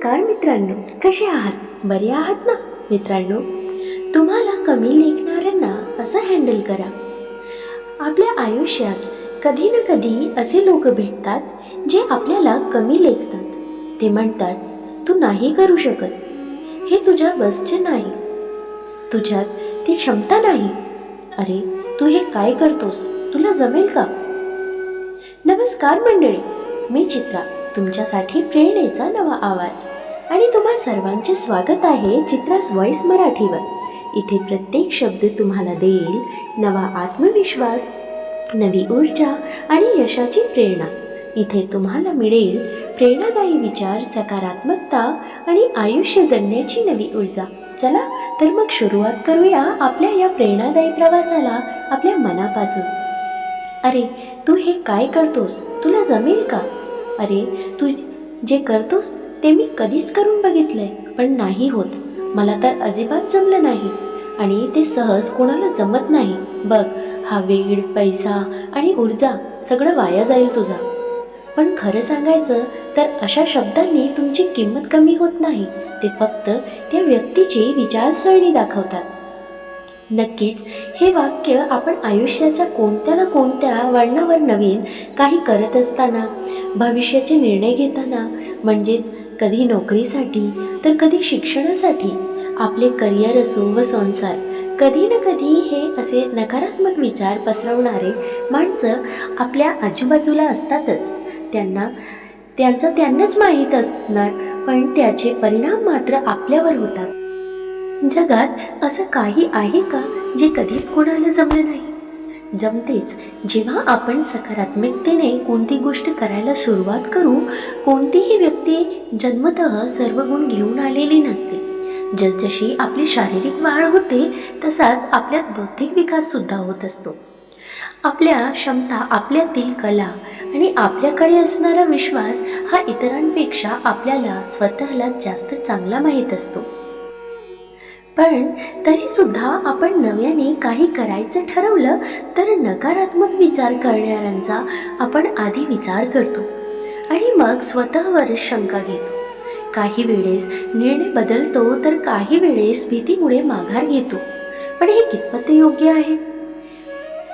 नमस्कार मित्रांनो, कसे आहात? बरे आहात ना मित्रांनो? तुम्हाला कमी लेखणाऱ्यांना असं हँडल करा. आपल्या आयुष्यात कधी ना कधी असे लोक भेटतात जे आपल्याला कमी लेखतात. ते म्हणतात, तू नाही करू शकत, हे तुझ्या बसचे नाही, तुझ्यात ती क्षमता नाही, अरे तू हे काय करतोस, तुला जमेल का? नमस्कार मंडळी, मी चित्रा, तुमच्यासाठी प्रेरणेचा नवा आवाज. आणि तुम्हा सर्वांचे स्वागत आहे चित्रास व्हॉइस मराठीवर. इथे प्रत्येक शब्द तुम्हाला देईल नवा आत्मविश्वास, नवी ऊर्जा आणि यशाची प्रेरणा. इथे तुम्हाला मिळेल प्रेरणादायी विचार, सकारात्मकता आणि आयुष्य जगण्याची नवी ऊर्जा. चला तर मग सुरुवात करूया आपल्या या प्रेरणादायी प्रवासाला आपल्या मनापासून. अरे तू हे काय करतोस, तुला जमेल का? अरे तू जे करतोस ते मी कधीच करून बघितलंय, पण नाही होत, मला तर अजिबात जमलं नाही आणि ते सहज कोणाला जमत नाही. बघ, हा वेळ, पैसा आणि ऊर्जा सगळं वाया जाईल तुझा. पण खरं सांगायचं तर अशा शब्दांनी तुमची किंमत कमी होत नाही, ते फक्त त्या व्यक्तीची विचारसरणी दाखवतात. नक्कीच हे वाक्य आपण आयुष्याच्या कोणत्या ना कोणत्या वळणावर नवीन काही करत असताना, भविष्याचे निर्णय घेताना, म्हणजेच कधी नोकरीसाठी तर कधी शिक्षणासाठी, आपले करिअर असो व संसार, कधी ना कधी हे असे नकारात्मक विचार पसरवणारे माणसं आपल्या आजूबाजूला असतातच. त्यांनाच माहीत असणार, पण त्याचे परिणाम मात्र आपल्यावर होतात. जगात असं काही आहे का जे कधीच कोणाला जमलं नाही? जमतेच. जेव्हा आपण सकारात्मकतेने कोणती गोष्ट करायला सुरुवात करू. कोणतीही व्यक्ती जन्मतः सर्व गुण घेऊन आलेली नसते. जसजशी आपली शारीरिक वाढ होते तसाच आपल्यात बौद्धिक विकास सुद्धा होत असतो. आपल्या क्षमता, आपल्यातील कला आणि आपल्याकडे असणारा विश्वास हा इतरांपेक्षा आपल्याला स्वतःला जास्त चांगला माहीत असतो. पण तरी सुद्धा आपण नव्याने काही करायचं ठरवलं तर नकारात्मक विचार करणाऱ्यांचा आपण आधी विचार करतो आणि मग स्वतःवर शंका घेतो. काही वेळेस निर्णय बदलतो तर काही वेळेस भीतीमुळे माघार घेतो. पण हे कितपत योग्य आहे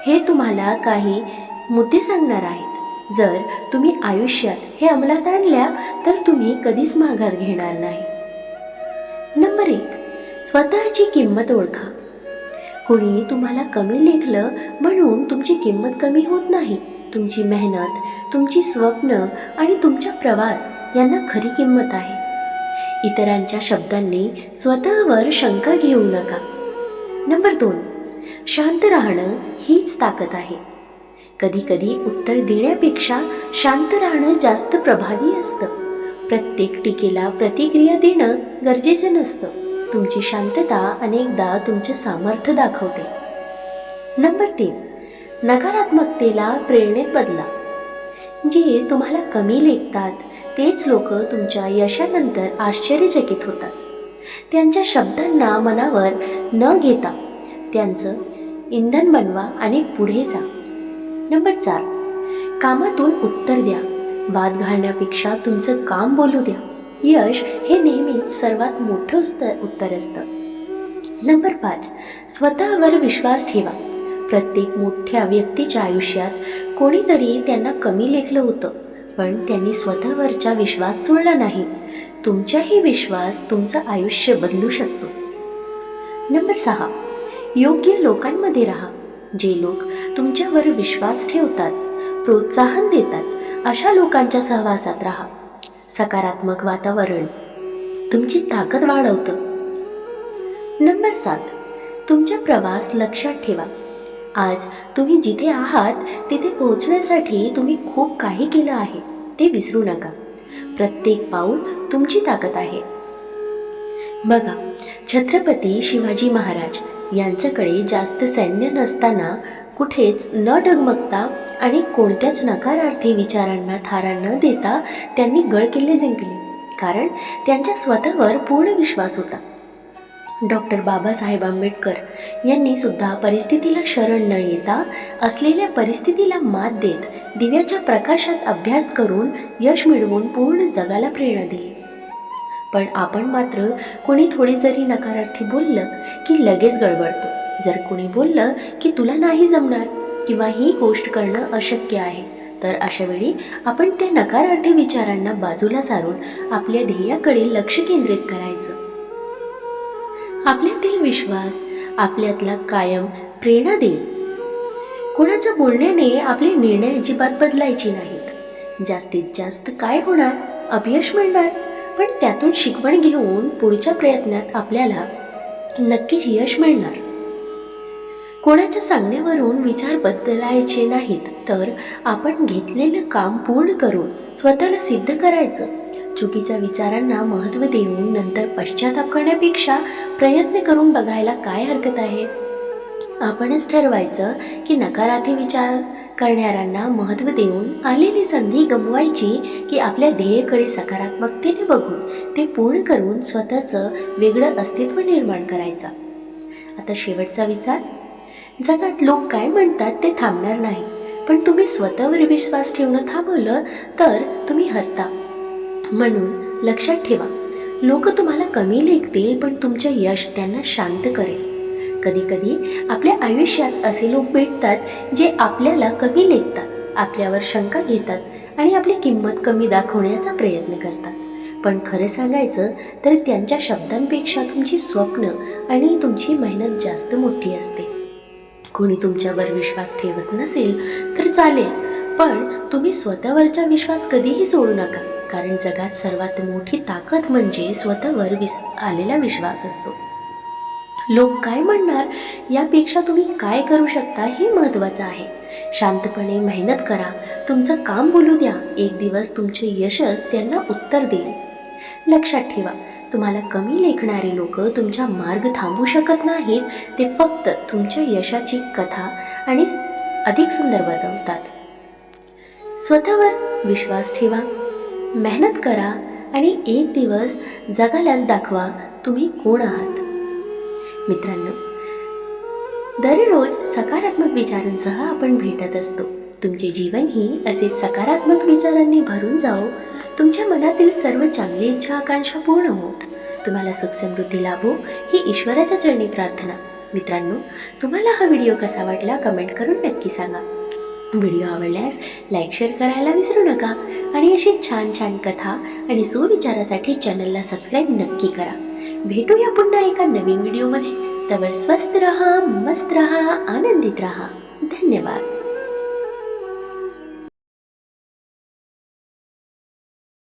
हे तुम्हाला काही मुद्दे सांगणार आहेत. जर तुम्ही आयुष्यात हे अंमलात आणल्या तर तुम्ही कधीच माघार घेणार नाही. नंबर 1, स्वतःची किंमत ओळखा. कोणी तुम्हाला कमी लेखलं म्हणून तुमची किंमत कमी होत नाही. तुमची मेहनत, तुमची स्वप्न आणि तुमचा प्रवास यांना खरी किंमत आहे. इतरांच्या शब्दांनी स्वतःवर शंका घेऊ नका. नंबर 2, शांत राहणं हीच ताकद आहे. कधी कधी उत्तर देण्यापेक्षा शांत राहणं जास्त प्रभावी असतं. प्रत्येक टीकेला प्रतिक्रिया देणं गरजेचं नसतं. तुमची शांतता अनेकदा तुमचे सामर्थ्य दाखवते. नंबर 3, नकारात्मकतेला प्रेरणेत बदला. जे तुम्हाला कमी लेखतात तेच लोक तुमच्या यशानंतर आश्चर्यचकित होतात. त्यांच्या शब्दांना मनावर न घेता त्यांचं इंधन बनवा आणि पुढे जा. नंबर 4, कामातून उत्तर द्या. वाद घालण्यापेक्षा तुमचं काम बोलू द्या. यश हे नेहमीच सर्वात मोठं उत्तर असतं. नंबर 5, स्वतःवर विश्वास ठेवा. प्रत्येक मोठ्या व्यक्तीच्या आयुष्यात कोणीतरी त्यांना कमी लेखलं होतं, पण त्यांनी स्वतःवरचा विश्वास सोडला नाही. तुमचाही विश्वास तुमचं आयुष्य बदलू शकतो. नंबर 6, योग्य लोकांमध्ये राहा. जे लोक तुमच्यावर विश्वास ठेवतात, प्रोत्साहन देतात, अशा लोकांच्या सहवासात राहा. सकारात्मक वातावरण तुमची ताकद वाढवतं. नंबर 7, तुमचा प्रवास लक्षात ठेवा. आज तुम्ही जिथे आहात तिथे पोहोचण्यासाठी तुम्ही खूप काही केलं आहे, ते विसरू नका. प्रत्येक पाऊल तुमची ताकद आहे. बघा, छत्रपती शिवाजी महाराज यांच्याकडे जास्त सैन्य नसताना कुठेच न डगमगता आणि कोणत्याच नकारार्थी विचारांना थारा न देता त्यांनी गडकिल्ले जिंकले, कारण त्यांच्या स्वतःवर पूर्ण विश्वास होता. डॉक्टर बाबासाहेब आंबेडकर यांनी सुद्धा परिस्थितीला शरण न येता असलेल्या परिस्थितीला मात देत दिव्याच्या प्रकाशात अभ्यास करून यश मिळवून पूर्ण जगाला प्रेरणा दिली. पण आपण मात्र कोणी थोडी जरी नकारार्थी बोललं की लगेच गडबडतो. जर कोणी बोललं की तुला नाही जमणार किंवा ही गोष्ट करणं अशक्य आहे, तर अशा वेळी आपण त्या नकारार्थी विचारांना बाजूला सारून आपल्या ध्येयाकडे लक्ष केंद्रित करायचं. आपल्यातील विश्वास आपल्यातला कायम प्रेरणा देईल. कोणाच्या बोलण्याने आपले निर्णय अजिबात बदलायचे नाहीत. जास्तीत जास्त काय होणार, अपयश मिळणार, पण त्यातून शिकवण घेऊन पुढच्या प्रयत्नात आपल्याला नक्कीच यश मिळणार. कोणाच्या सांगण्यावरून विचार बदलायचे नाहीत, तर आपण घेतलेलं काम पूर्ण करून स्वतःला सिद्ध करायचं. चुकीच्या विचारांना महत्त्व देऊन नंतर पश्चाताप करण्यापेक्षा प्रयत्न करून बघायला काय हरकत आहे. आपणच ठरवायचं की नकारार्थी विचार करणाऱ्यांना महत्त्व देऊन आलेली संधी गमवायची की आपल्या ध्येयाकडे सकारात्मकतेने बघून ते पूर्ण करून स्वतःचं वेगळं अस्तित्व निर्माण करायचं. आता शेवटचा विचार, जगात लोक काय म्हणतात ते थांबणार नाही, पण तुम्ही स्वतःवर विश्वास ठेवणं थांबवलं तर तुम्ही हरता. म्हणून लक्षात ठेवा, लोक तुम्हाला कमी लेखतील, पण तुमचं यश त्यांना शांत करेल. कधी कधी आपल्या आयुष्यात असे लोक भेटतात जे आपल्याला कमी लेखतात, आपल्यावर शंका घेतात आणि आपली किंमत कमी दाखवण्याचा प्रयत्न करतात. पण खरं सांगायचं तर त्यांच्या शब्दांपेक्षा तुमची स्वप्न आणि तुमची मेहनत जास्त मोठी असते. कोणी तुमच्यावर विश्वास ठेवत नसेल तर चालेल, पण तुम्ही स्वतःवरचा विश्वास कधीही सोडू नका, कारण जगात सर्वात मोठी ताकद म्हणजे स्वतःवर आलेला विश्वास असतो. लोक काय म्हणणार यापेक्षा तुम्ही काय करू शकता हे महत्त्वाचं आहे. शांतपणे मेहनत करा, तुमचं काम बोलू द्या, एक दिवस तुमचे यशच त्यांना उत्तर देईल. लक्षात ठेवा, तुम्हाला कमी लेखणारे लोक तुमचा मार्ग थांबवू शकत नाहीत, ते फक्त तुमच्या यशाची कथा आणि अधिक सुंदर बनवतात. स्वतःवर विश्वास ठेवा, मेहनत करा आणि एक दिवस जगालाच दाखवा तुम्ही कोण आहात. मित्रांनो, दररोज सकारात्मक विचारांसह आपण भेटत असतो. तुमचे जीवनही असेच सकारात्मक विचारांनी भरून जाओ. तुमच्या मनातील सर्व चांगली इच्छा आकांक्षा पूर्ण होत तुम्हाला सुख समृद्धी लाभो ही ईश्वराच्या चरणी प्रार्थना. मित्रांनो, तुम्हाला हा व्हिडिओ कसा वाटला कमेंट करून नक्की सांगा. व्हिडिओ आवडल्यास लाईक शेअर करायला विसरू नका आणि अशी छान छान कथा आणि सुविचारासाठी चॅनलला सबस्क्राईब नक्की करा. भेटूया पुन्हा एका नवीन व्हिडिओमध्ये. तवर स्वस्त रहा, मस्त रहा, आनंदित रहा. धन्यवाद.